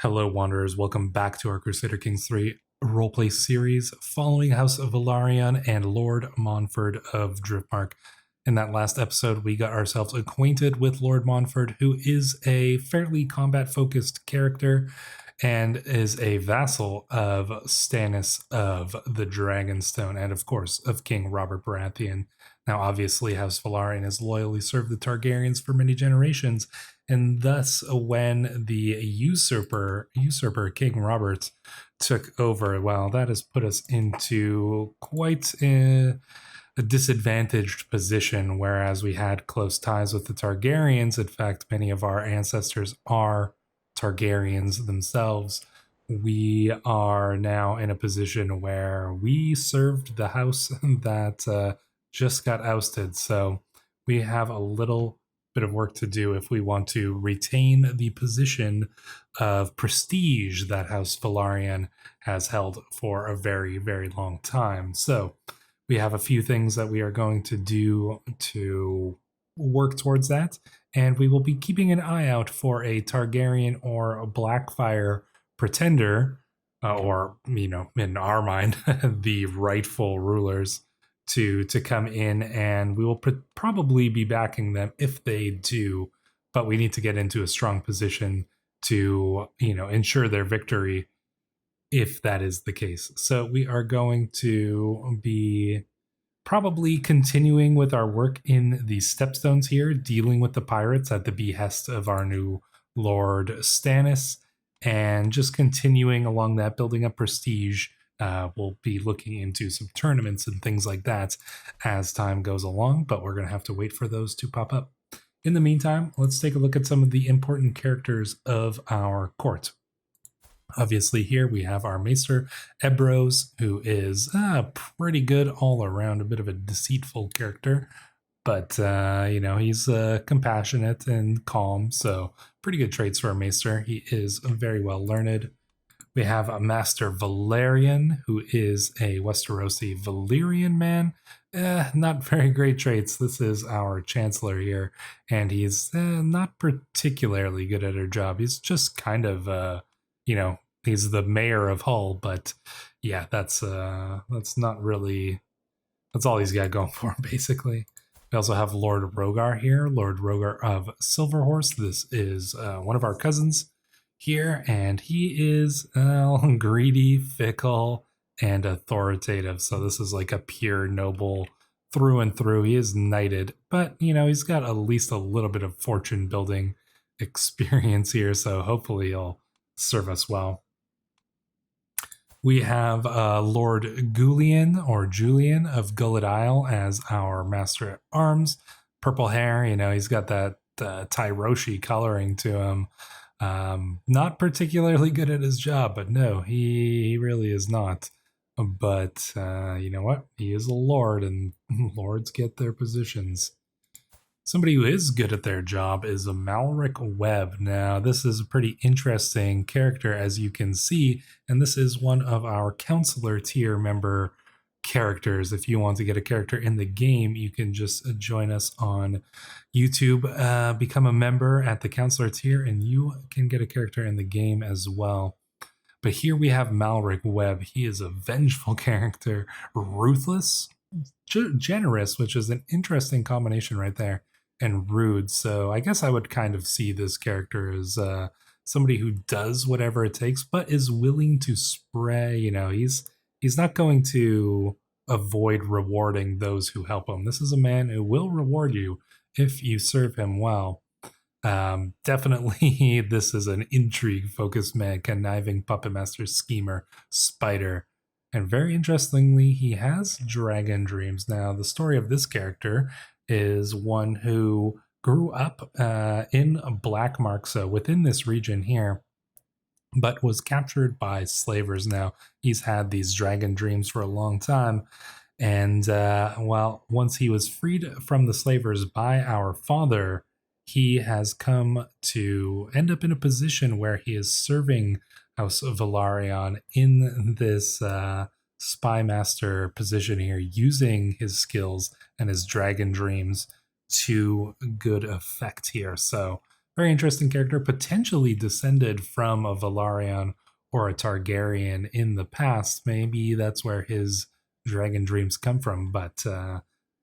Hello, Wanderers. Welcome back to our Crusader Kings 3 roleplay series following House of Velaryon and Lord Montford of Driftmark. In that last episode, we got ourselves acquainted with Lord Montford, who is a fairly combat-focused character and is a vassal of Stannis of the Dragonstone and, of course, of King Robert Baratheon. Now, obviously, House Velaryon has loyally served the Targaryens for many generations, and thus, when the usurper King Robert took over, well, that has put us into quite a disadvantaged position, whereas we had close ties with the Targaryens. In fact, many of our ancestors are Targaryens themselves. We are now in a position where we served the house that just got ousted, so we have a little bit of work to do if we want to retain the position of prestige that House Velaryon has held for a very, very long time. So we have a few things that we are going to do to work towards that, and we will be keeping an eye out for a Targaryen or a Blackfire pretender, or, in our mind, the rightful rulers, to come in, and we will probably be backing them if they do, but we need to get into a strong position to ensure their victory if that is the case. So we are going to be probably continuing with our work in the Stepstones here, dealing with the pirates at the behest of our new Lord Stannis, and just continuing along that, building up prestige. We'll be looking into some tournaments and things like that as time goes along, but we're going to have to wait for those to pop up. In the meantime, let's take a look at some of the important characters of our court. Obviously, here we have our Maester Ebros, who is pretty good all around, a bit of a deceitful character, but he's compassionate and calm, so pretty good traits for a Maester. He is very well learned. We have a Master Velaryon, who is a Westerosi Valyrian man. Not very great traits. This is our Chancellor here, and he's not particularly good at her job. He's just kind of, he's the mayor of Hull, but yeah, that's not really, that's all he's got going for him, basically. We also have Lord Rogar here, Lord Rogar of Silverhorse. This is one of our cousins here, and he is greedy, fickle, and authoritative. So this is like a pure noble through and through. He is knighted, but he's got at least a little bit of fortune building experience here, so hopefully he'll serve us well. We have Lord Julian of Gullet Isle as our Master at Arms. Purple hair, he's got that Tyroshi coloring to him. Not particularly good at his job, but no, he really is not. But you know what? He is a lord, and lords get their positions. Somebody who is good at their job is a Malric Webb. Now, this is a pretty interesting character, as you can see, and this is one of our Counselor tier member characters. If you want to get a character in the game, you can just join us on YouTube, become a member at the Counselor tier, and you can get a character in the game as well. But here we have Malric Webb. He is a vengeful character, ruthless, generous, which is an interesting combination right there, and rude. So I guess I would kind of see this character as somebody who does whatever it takes, but is willing to spray. He's not going to avoid rewarding those who help him. This is a man who will reward you if you serve him well. Definitely, this is an intrigue-focused man, conniving puppet master, schemer, spider. And very interestingly, he has dragon dreams. Now, the story of this character is one who grew up in Blackmark, so within this region here, but was captured by slavers. Now, he's had these dragon dreams for a long time, and once he was freed from the slavers by our father, he has come to end up in a position where he is serving House of Velaryon in this spy master position here, using his skills and his dragon dreams to good effect here. So very interesting character, potentially descended from a Velaryon or a Targaryen in the past. Maybe that's where his dragon dreams come from, but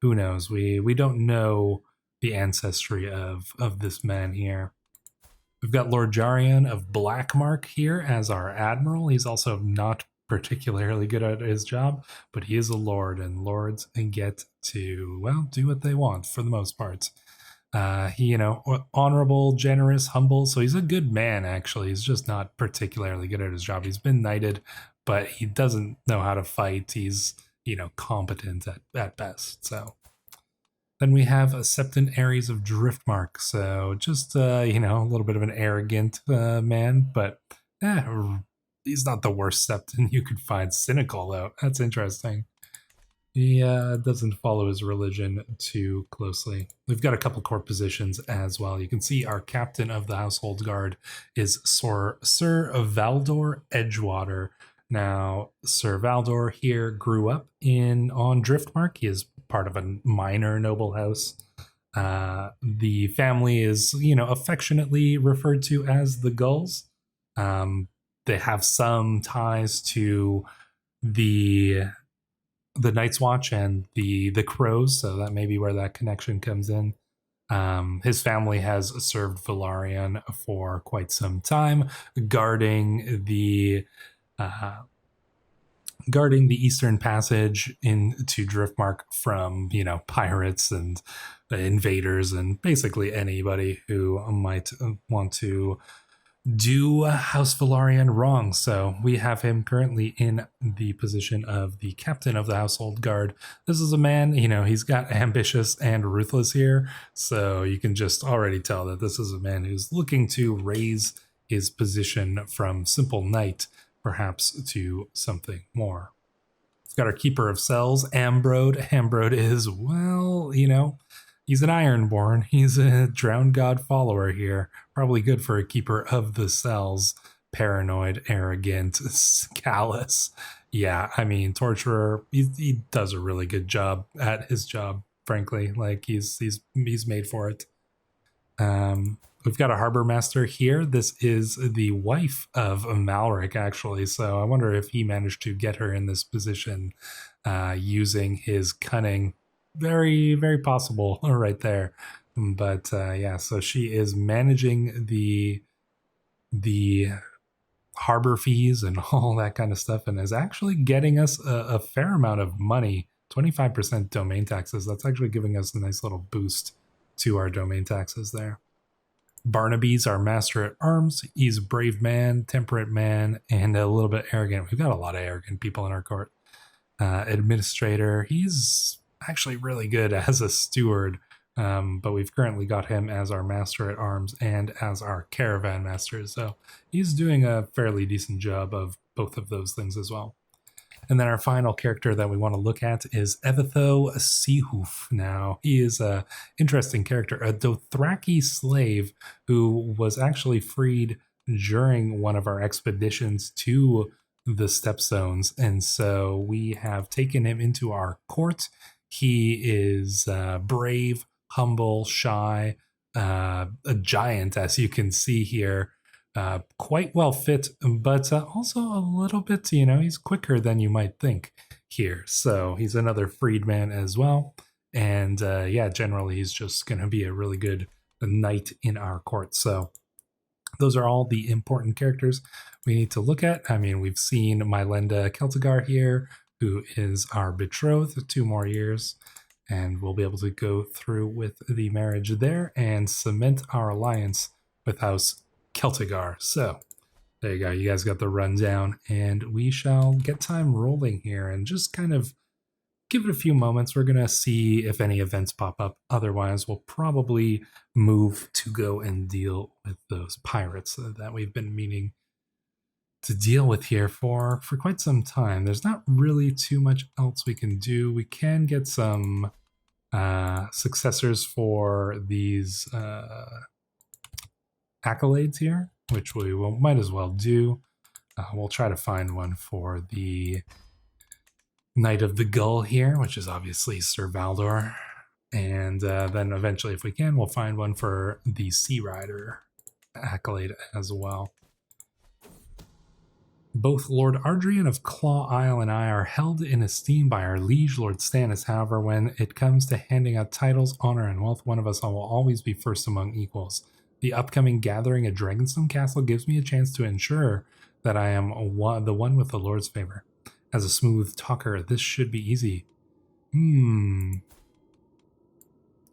who knows? We don't know the ancestry of this man here. We've got Lord Jarion of Blackmark here as our admiral. He's also not particularly good at his job, but he is a lord, and lords get to, well, do what they want for the most part. He, honorable, generous, humble, so he's a good man, actually. He's just not particularly good at his job. He's been knighted, but he doesn't know how to fight. He's, competent at best, so. Then we have a Septon Ares of Driftmark, so just, a little bit of an arrogant man, but he's not the worst Septon you could find. Cynical, though. That's interesting. He doesn't follow his religion too closely. We've got a couple court positions as well. You can see our captain of the household guard is Sir Valdor Edgewater. Now, Sir Valdor here grew up on Driftmark. He is part of a minor noble house. The family is, affectionately referred to as the Gulls. They have some ties to the Night's Watch and the Crows, so that may be where that connection comes in. His family has served Velaryon for quite some time, guarding the Eastern Passage into Driftmark from, pirates and invaders and basically anybody who might want to do House Velaryon wrong. So we have him currently in the position of the captain of the household guard. This is a man, he's got ambitious and ruthless here. So you can just already tell that this is a man who's looking to raise his position from simple knight perhaps to something more. We've got our keeper of cells, Ambrode. Ambrode is, well, he's an Ironborn. He's a drowned god follower here. Probably good for a keeper of the cells. Paranoid, arrogant, callous. Yeah, torturer. He does a really good job at his job, frankly. Like, he's made for it. We've got a harbor master here. This is the wife of Malric, actually. So I wonder if he managed to get her in this position using his cunning. Very, very possible right there. But so she is managing the harbor fees and all that kind of stuff, and is actually getting us a fair amount of money. 25% domain taxes. That's actually giving us a nice little boost to our domain taxes there. Barnaby's our master at arms. He's a brave man, temperate man, and a little bit arrogant. We've got a lot of arrogant people in our court. Administrator, he's actually really good as a steward, but we've currently got him as our master at arms and as our caravan master, so he's doing a fairly decent job of both of those things as well. And then our final character that we want to look at is Evitho Seahoof. Now, he is an interesting character, a Dothraki slave who was actually freed during one of our expeditions to the Stepstones, and so we have taken him into our court. He is brave, humble, shy, a giant, as you can see here. Quite well fit, but also a little bit, he's quicker than you might think here. So he's another freedman as well. And generally he's just going to be a really good knight in our court. So those are all the important characters we need to look at. We've seen Mylenda Celtigar here, who is our betrothed, 2 more years. And we'll be able to go through with the marriage there and cement our alliance with House Celtigar. So there you go. You guys got the rundown, and we shall get time rolling here and just kind of give it a few moments. We're going to see if any events pop up. Otherwise, we'll probably move to go and deal with those pirates that we've been meaning to deal with here for quite some time. There's not really too much else we can do. We can get some successors for these accolades here, which we might as well do. We'll try to find one for the Knight of the Gull here, which is obviously Sir Valdor. And then eventually, if we can, we'll find one for the Sea Rider. accolade as well. Both Lord Ardrian of Claw Isle and I are held in esteem by our liege, Lord Stannis. However, when it comes to handing out titles, honor, and wealth, one of us will always be first among equals. The upcoming gathering at Dragonstone Castle gives me a chance to ensure that I am the one with the Lord's favor. As a smooth talker, this should be easy.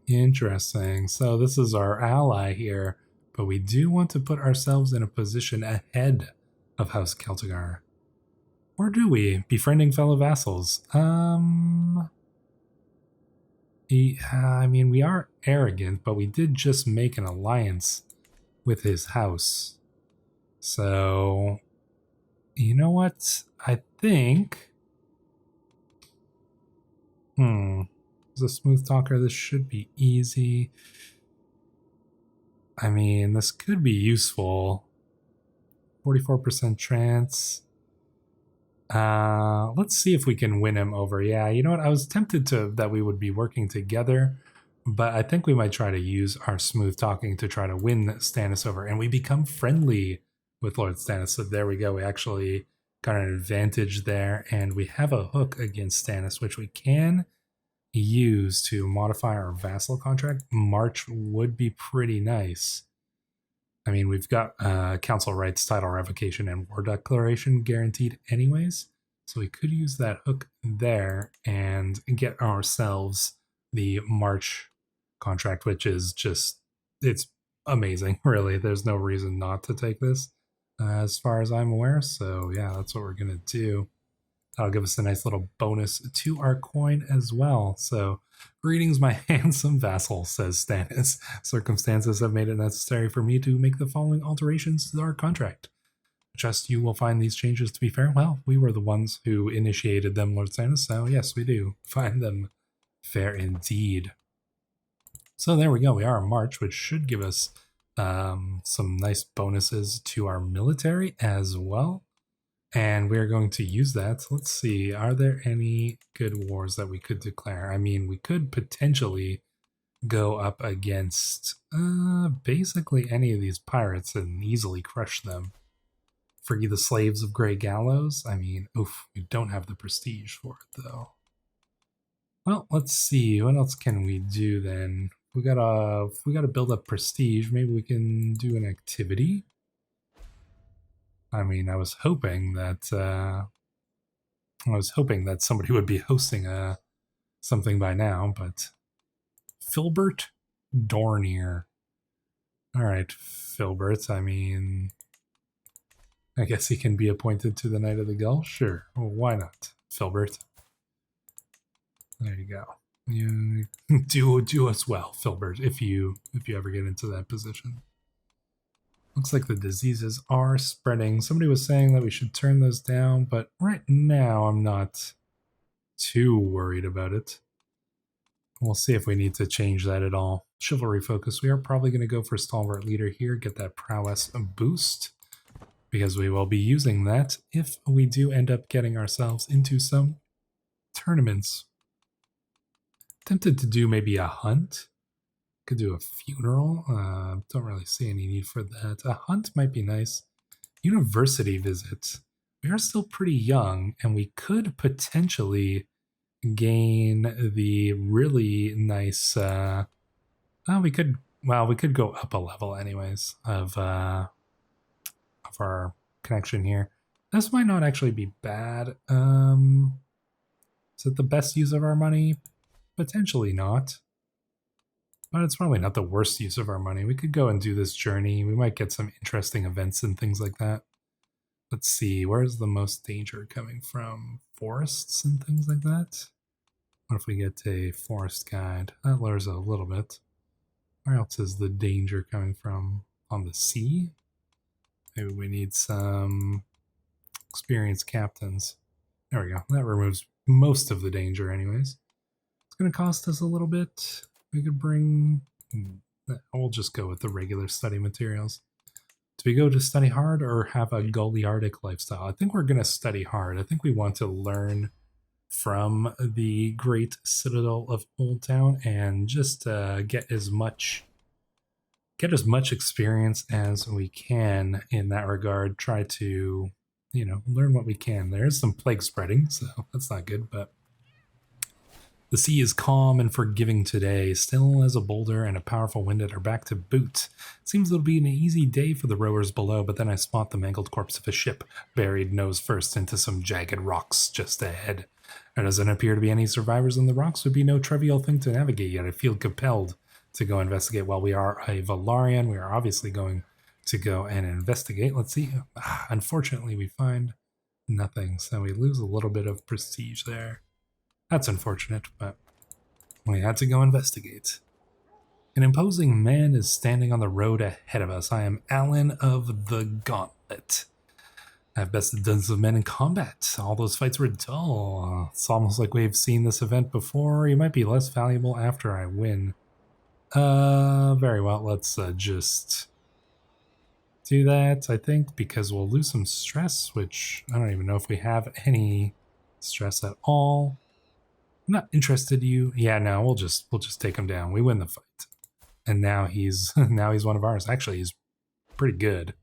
Interesting. So this is our ally here, but we do want to put ourselves in a position ahead of House Celtigar. Or do we? Befriending fellow vassals. I mean, we are arrogant, but we did just make an alliance with his house. So, you know what? I think... As a smooth talker, this should be easy. I mean, this could be useful. 44% chance. Let's see if we can win him over. Yeah, you know what? I was tempted that we would be working together, but I think we might try to use our smooth talking to try to win Stannis over, and we become friendly with Lord Stannis. So there we go. We actually got an advantage there, and we have a hook against Stannis, which we can use to modify our vassal contract. March would be pretty nice. I mean, we've got council rights, title revocation, and war declaration guaranteed anyways. So we could use that hook there and get ourselves the March contract, which is just, it's amazing, really. There's no reason not to take this as far as I'm aware. So yeah, that's what we're going to do. That'll give us a nice little bonus to our coin as well. So, greetings, my handsome vassal, says Stannis. Circumstances have made it necessary for me to make the following alterations to our contract. Just you will find these changes to be fair. Well, we were the ones who initiated them, Lord Stannis, so yes, we do find them fair indeed. So there we go. We are in March, which should give us some nice bonuses to our military as well. And we're going to use that. Let's see, are there any good wars that we could declare? I mean, we could potentially go up against basically any of these pirates and easily crush them. Free the slaves of Grey Gallows? I mean, oof, we don't have the prestige for it, though. Well, let's see, what else can we do then? We gotta build up prestige. Maybe we can do an activity. I mean, I was hoping that somebody would be hosting something by now, but Filbert Dornier. All right, Filbert. I mean, I guess he can be appointed to the Knight of the Gull. Sure, well, why not, Filbert? There you go. You do us well, Filbert, if you ever get into that position. Looks like the diseases are spreading. Somebody was saying that we should turn those down, but right now I'm not too worried about it. We'll see if we need to change that at all. Chivalry focus. We are probably going to go for Stalwart Leader here, get that prowess boost, because we will be using that if we do end up getting ourselves into some tournaments. Tempted to do maybe a hunt. Could do a funeral. Don't really see any need for that. A hunt might be nice. University visit. We are still pretty young, and we could potentially gain the really nice. We could go up a level anyways of our connection here. This might not actually be bad. Is it the best use of our money? Potentially not. But it's probably not the worst use of our money. We could go and do this journey. We might get some interesting events and things like that. Let's see, where's the most danger coming from? Forests and things like that? What if we get a forest guide? That lowers it a little bit. Where else is the danger coming from? On the sea? Maybe we need some experienced captains. There we go. That removes most of the danger anyways. It's going to cost us a little bit. We could bring... We'll just go with the regular study materials. Do we go to study hard or have a Goliardic lifestyle? I think we're going to study hard. I think we want to learn from the great citadel of Oldtown and just get as much get as much experience as we can in that regard. Try to, learn what we can. There is some plague spreading, so that's not good, but the sea is calm and forgiving today, still as a boulder and a powerful wind at our back to boot. Seems it'll be an easy day for the rowers below, but then I spot the mangled corpse of a ship, buried nose first into some jagged rocks just ahead. There doesn't appear to be any survivors, and the rocks would be no trivial thing to navigate, yet I feel compelled to go investigate. While we are a Velaryon, we are obviously going to go and investigate. Let's see. Unfortunately, we find nothing, so we lose a little bit of prestige there. That's unfortunate, but we had to go investigate. An imposing man is standing on the road ahead of us. I am Alan of the Gauntlet. I've bested dozens of men in combat. All those fights were dull. It's almost like we've seen this event before. You might be less valuable after I win. Very well. Let's just do that, I think, because we'll lose some stress, which I don't even know if we have any stress at all. I'm not interested in you. Yeah, no, we'll just take him down. We win the fight. And now he's one of ours. Actually, he's pretty good.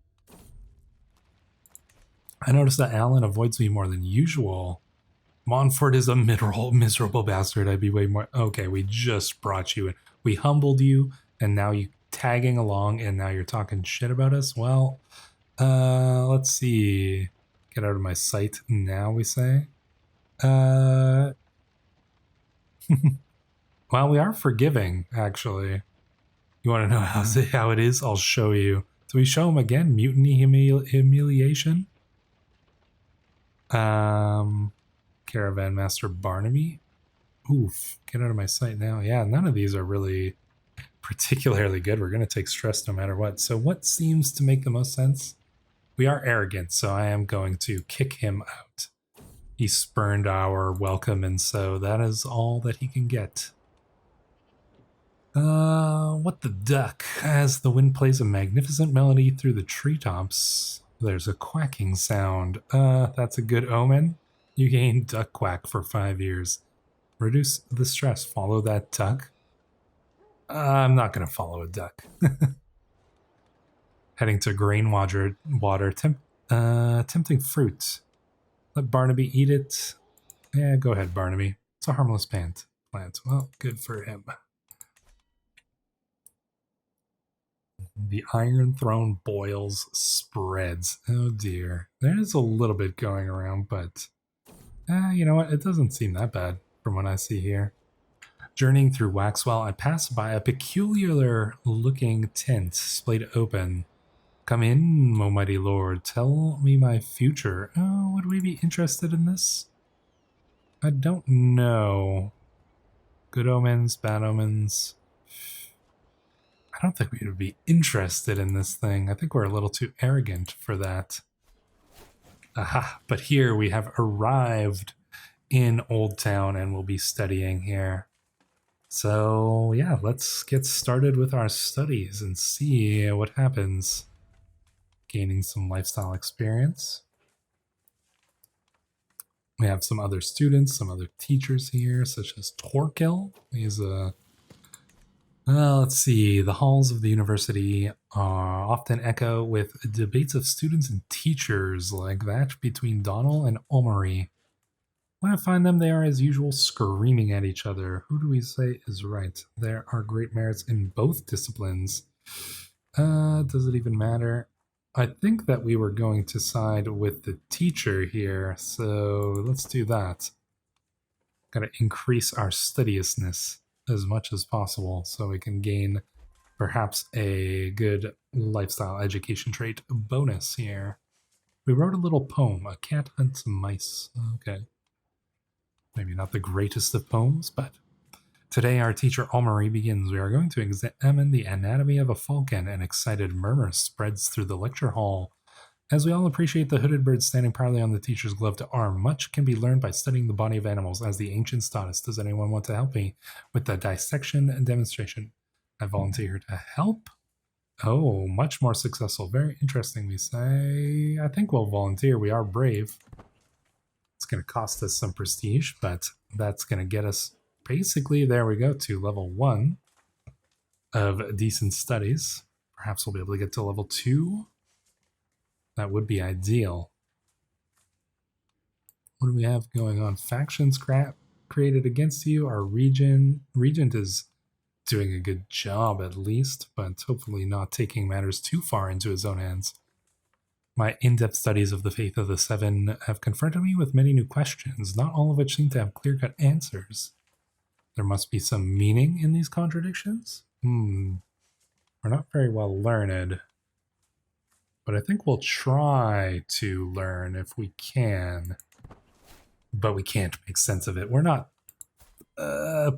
I noticed that Alan avoids me more than usual. Montfort is a miserable bastard. I'd be way more... Okay, we just brought you in. We humbled you, and now you tagging along, and now you're talking shit about us? Well, let's see. Get out of my sight now, we say. Well, we are forgiving, actually. You want to know how it is? I'll show you. Do we show him again? Mutiny humiliation? Caravan Master Barnaby? Oof, get out of my sight now. Yeah, none of these are really particularly good. We're going to take stress no matter what. So what seems to make the most sense? We are arrogant, so I am going to kick him out. He spurned our welcome, and so that is all that he can get. What the duck? As the wind plays a magnificent melody through the treetops, there's a quacking sound. That's a good omen. You gain duck quack for 5 years. Reduce the stress. Follow that duck. I'm not going to follow a duck. Heading to grain water, tempting fruit. Let Barnaby eat it. Yeah, go ahead, Barnaby. It's a harmless plant. Well, good for him. The Iron Throne boils spreads. Oh dear. There's a little bit going around, but you know what? It doesn't seem that bad from what I see here. Journeying through Waxwell, I pass by a peculiar looking tent splayed open. Come in, O mighty lord. Tell me my future. Oh, would we be interested in this? I don't know. Good omens, bad omens. I don't think we would be interested in this thing. I think we're a little too arrogant for that. Aha, but here we have arrived in Oldtown and we'll be studying here. So yeah, let's get started with our studies and see what happens. Gaining some lifestyle experience. We have some other students, some other teachers here, such as Torquil. He's a... let's see. The halls of the university often echo with debates of students and teachers like that between Donnell and Omari. When I find them, they are as usual screaming at each other. Who do we say is right? There are great merits in both disciplines. Does it even matter? I think that we were going to side with the teacher here, so let's do that. Gotta increase our studiousness as much as possible so we can gain perhaps a good lifestyle education trait bonus here. We wrote a little poem, A Cat Hunts Mice. Okay. Maybe not the greatest of poems, but today our teacher Omari begins. We are going to examine the anatomy of a falcon. An excited murmur spreads through the lecture hall. As we all appreciate the hooded bird standing proudly on the teacher's gloved arm, much can be learned by studying the body of animals, as the ancients taught us. Does anyone want to help me with the dissection and demonstration? I volunteer to help. Oh, much more successful. Very interesting, we say. I think we'll volunteer. We are brave. It's going to cost us some prestige, but that's going to get us basically, there we go, to level 1 of decent studies. Perhaps we'll be able to get to level 2. That would be ideal. What do we have going on? Factions created against you. Our regent is doing a good job at least, but hopefully not taking matters too far into his own hands. My in-depth studies of the Faith of the Seven have confronted me with many new questions, not all of which seem to have clear-cut answers. There must be some meaning in these contradictions? We're not very well learned, but I think we'll try to learn if we can, but we can't make sense of it. We're not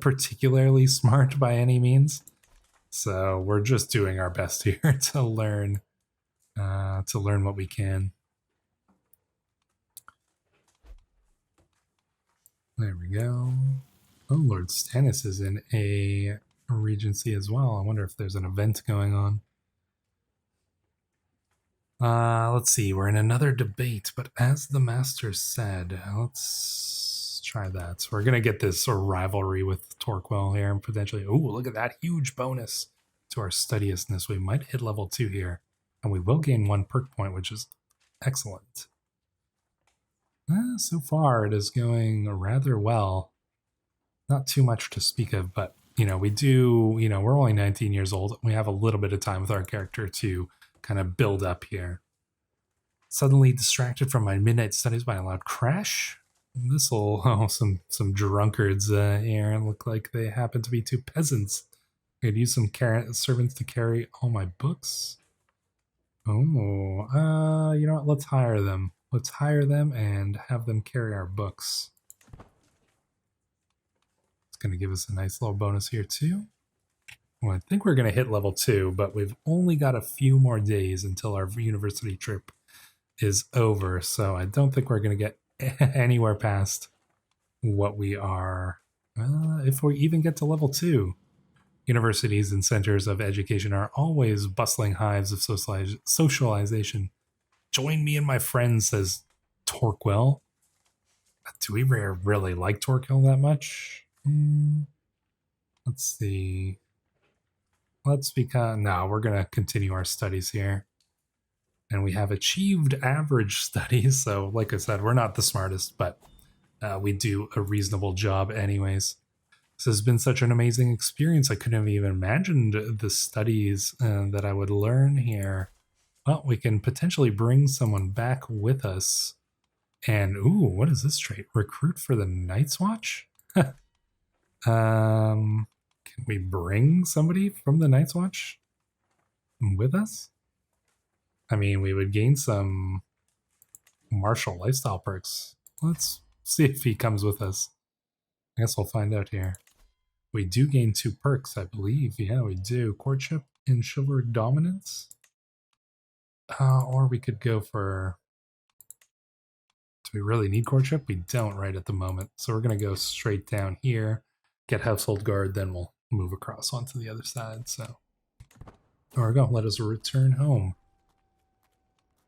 particularly smart by any means, so we're just doing our best here to learn what we can. There we go. Oh, Lord Stannis is in a regency as well. I wonder if there's an event going on. Let's see. We're in another debate, but as the master said, let's try that. So we're going to get this sort of rivalry with Torquil here and potentially... Oh, look at that huge bonus to our studiousness. We might hit level 2 here, and we will gain 1 perk point, which is excellent. So far, it is going rather well. Not too much to speak of, but, we do, we're only 19 years old. We have a little bit of time with our character to kind of build up here. Suddenly distracted from my midnight studies by a loud crash. This'll, some drunkards here look like they happen to be 2 peasants. I could use some servants to carry all my books. Oh, you know what? Let's hire them. Let's hire them and have them carry our books. It's going to give us a nice little bonus here too. Well, I think we're going to hit level 2, but we've only got a few more days until our university trip is over, so I don't think we're going to get anywhere past what we are, if we even get to level 2. Universities and centers of education are always bustling hives of socialization. Join me and my friends, says Torquil. Do we really like Torquil that much? Let's see. No, we're going to continue our studies here. And we have achieved average studies. So like I said, we're not the smartest, but we do a reasonable job anyways. This has been such an amazing experience. I couldn't have even imagined the studies that I would learn here. Well, we can potentially bring someone back with us. And, ooh, what is this trait? Recruit for the Night's Watch? Can we bring somebody from the Night's Watch with us? I mean, we would gain some martial lifestyle perks. Let's see if he comes with us. I guess we'll find out here. We do gain 2 perks, I believe. Yeah, we do. Courtship and chivalric dominance. Or we could go for... Do we really need courtship? We don't right at the moment. So we're going to go straight down here, get household guard, then we'll move across onto the other side. So there we go. Let us return home.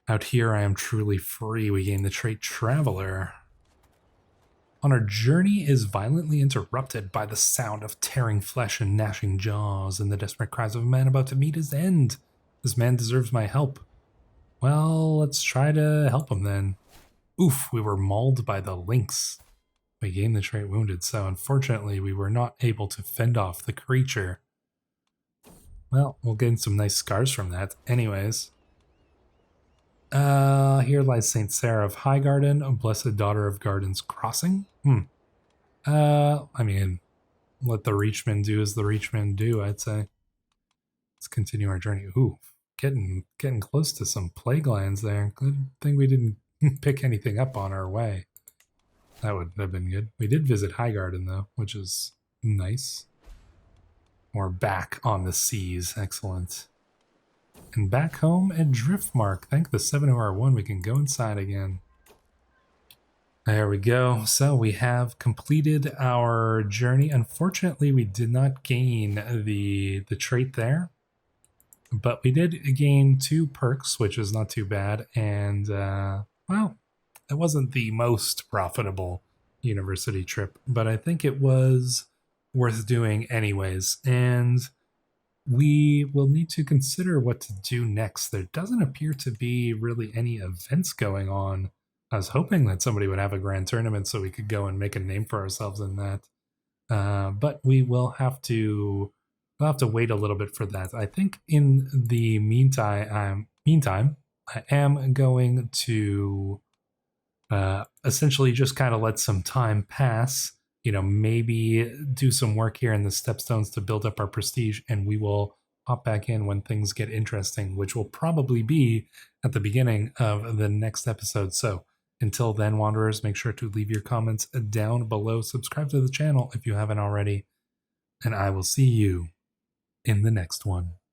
Out here, I am truly free. We gain the trait Traveler. On our journey is violently interrupted by the sound of tearing flesh and gnashing jaws and the desperate cries of a man about to meet his end. This man deserves my help. Well, let's try to help him then. Oof, we were mauled by the lynx. We gained the trait Wounded, so unfortunately we were not able to fend off the creature. Well, we'll gain some nice scars from that anyways. Here lies Saint Sarah of Highgarden, a blessed daughter of Garden's Crossing. I mean, let the Reachmen do as the Reachmen do, I'd say. Let's continue our journey. Ooh, getting close to some plague lands there. Good thing we didn't pick anything up on our way. That would have been good. We did visit Highgarden, though, which is nice. We're back on the seas. Excellent. And back home at Driftmark. Thank the 701 we can go inside again. There we go. So we have completed our journey. Unfortunately, we did not gain the trait there. But we did gain 2 perks, which is not too bad. And, well, it wasn't the most profitable university trip, but I think it was worth doing anyways. And we will need to consider what to do next. There doesn't appear to be really any events going on. I was hoping that somebody would have a grand tournament so we could go and make a name for ourselves in that. But we'll have to wait a little bit for that. I think in the meantime, I am going to essentially just kind of let some time pass. Maybe do some work here in the stepstones to build up our prestige, and we will hop back in when things get interesting, which will probably be at the beginning of the next episode. So until then, Wanderers, make sure to leave your comments down below. Subscribe to the channel if you haven't already, and I will see you in the next one.